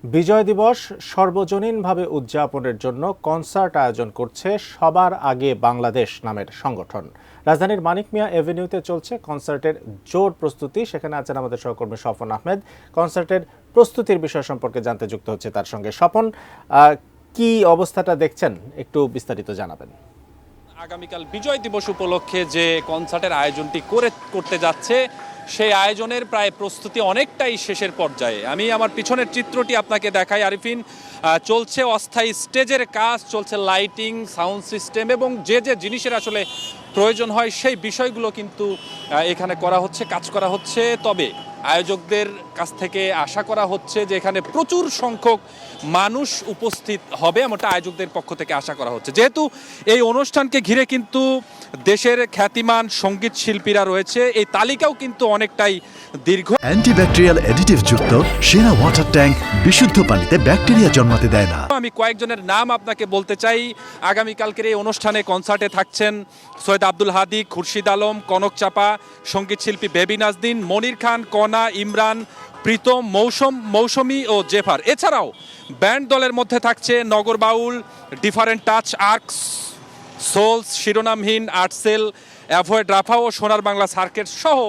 বিজয় দিবস সর্বজনীনভাবে উদযাপনের জন্য কনসার্ট আয়োজন করছে সবার আগে বাংলাদেশ নামের সংগঠন। রাজধানীর মানিক মিয়া এভিনিউতে চলছে কনসার্টের জোর প্রস্তুতি। সেখানে আছেন আমাদের সহকর্মী স্বপন আহমেদ। কনসার্টের প্রস্তুতির বিষয় সম্পর্কে জানতে যুক্ত হচ্ছে তার সঙ্গে। স্বপন, কি অবস্থাটা দেখছেন একটু বিস্তারিত জানাবেন। আগামীকাল বিজয় দিবস উপলক্ষে যে কনসার্টের আয়োজনটি করতে যাচ্ছে সেই আয়োজনের প্রায় প্রস্তুতি অনেকটাই শেষের পর্যায়ে। আমি আমার পিছনের চিত্রটি আপনাকে দেখাই আরিফিন। চলছে অস্থায়ী স্টেজের কাজ, চলছে লাইটিং, সাউন্ড সিস্টেম এবং যে যে জিনিসের আসলে প্রয়োজন হয় সেই বিষয়গুলো কিন্তু এখানে কাজ করা হচ্ছে। তবে আয়োজকদের কাছ থেকে আশা করা হচ্ছে যে এখানে প্রচুর সংখ্যক মানুষ উপস্থিত হবে, এমনটা আয়োজকদের পক্ষ থেকে আশা করা হচ্ছে। যেহেতু এই অনুষ্ঠানকে ঘিরে কিন্তু দেশের খ্যাতিমান সঙ্গীত শিল্পীরা রয়েছে, এই তালিকাও কিন্তু অনেকটাই দীর্ঘ। অ্যান্টিব্যাকটেরিয়াল অ্যাডিটিভ যুক্ত সেরা ওয়াটার ট্যাঙ্ক বিশুদ্ধ পানিতে ব্যাকটেরিয়া জন্মাতে দেয় না। আমি কয়েকজনের নাম আপনাকে বলতে চাই। আগামীকালকের এই অনুষ্ঠানে কনসার্টে থাকছেন সৈয়দ আব্দুল হাদি, খুরশিদ আলম, কনক চাপা, সঙ্গীত শিল্পী বেবি নাজদিন, মনির খান, কনা, ইমরান, প্রীতম, মৌসুমী ও জেফার। এছাড়াও ব্যান্ড দলের মধ্যে থাকছে Nagar Baul, different touch, arcs, sols, শিরোনামহীন, আর্টসেল, অ্যাভয়েড, রাফা ও সোনার বাংলা সার্কেট সহ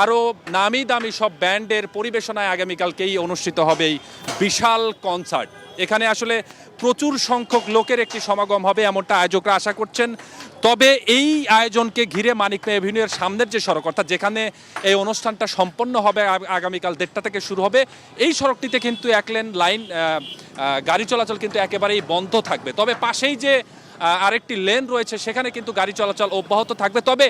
আরও নামি দামি সব ব্যান্ডের পরিবেশনায় আগামীকালকেই অনুষ্ঠিত হবে এই বিশাল কনসার্ট। এখানে আসলে প্রচুর সংখ্যক লোকের একটি সমাগম হবে এমনটা আয়োজকরা আশা করছেন। তবে এই আয়োজনকে ঘিরে মানিক মিয়া এভিনিউয়ের সামনের যে সড়ক, অর্থাৎ যেখানে এই অনুষ্ঠানটা সম্পন্ন হবে আগামীকাল 1:30 থেকে শুরু হবে, এই সড়কটিতে কিন্তু এক লেন লাইন গাড়ি চলাচল কিন্তু একেবারেই বন্ধ থাকবে। তবে পাশেই যে আরেকটি লেন রয়েছে সেখানে কিন্তু গাড়ি চলাচল অব্যাহত থাকবে। তবে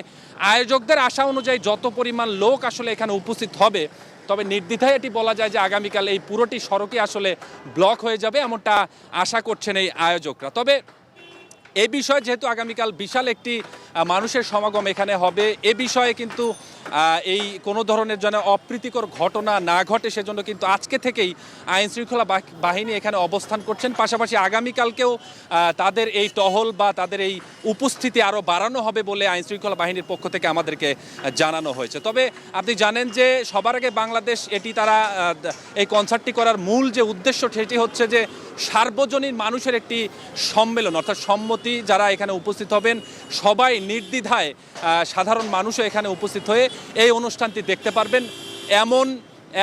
আয়োজকদের আশা অনুযায়ী যত পরিমাণ লোক আসলে এখানে উপস্থিত হবে, তবে নির্দ্বিধায় এটি বলা যায় যে আগামীকাল এই পুরোটি সড়কই আসলে ব্লক হয়ে যাবে, এমনটা আশা করছেন এই আয়োজকরা। তবে এই বিষয়ে যেহেতু আগামীকাল বিশাল একটি মানুষের সমাগম এখানে হবে, এ বিষয়ে কিন্তু এই কোনো ধরনের যেন অপ্রীতিকর ঘটনা না ঘটে সেজন্য কিন্তু আজকে থেকেই আইন শৃঙ্খলা বাহিনী এখানে অবস্থান করছেন। পাশাপাশি আগামীকালকেও তাদের এই টহল বা তাদের এই উপস্থিতি আরও বাড়ানো হবে বলে আইন শৃঙ্খলা বাহিনীর পক্ষ থেকে আমাদেরকে জানানো হয়েছে। তবে আপনি জানেন যে সবার আগে বাংলাদেশ, এটি তারা এই কনসার্টটি করার মূল যে উদ্দেশ্য সেটি হচ্ছে যে সার্বজনীন মানুষের একটি সম্মেলন, অর্থাৎ সম্মতি, যারা এখানে উপস্থিত হবেন সবাই নির্দ্বিধায় সাধারণ মানুষও এখানে উপস্থিত হয়ে এই অনুষ্ঠানটি দেখতে পারবেন,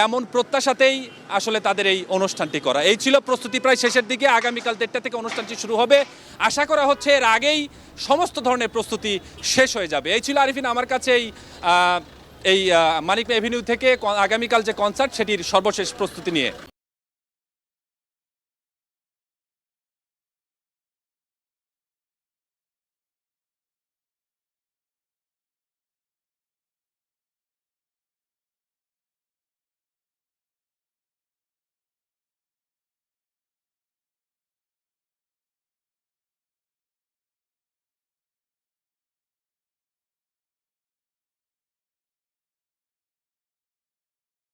এমন প্রত্যাশাতেই আসলে তাদের এই অনুষ্ঠানটি করা। এই ছিল প্রস্তুতি প্রায় শেষের দিকে। আগামীকাল 1:30 থেকে অনুষ্ঠানটি শুরু হবে। আশা করা হচ্ছে এর আগেই সমস্ত ধরনের প্রস্তুতি শেষ হয়ে যাবে। এই ছিল আরিফিন আমার কাছে এই মানিক মিয়া এভিনিউ থেকে আগামীকাল যে কনসার্ট সেটির সর্বশেষ প্রস্তুতি নিয়ে।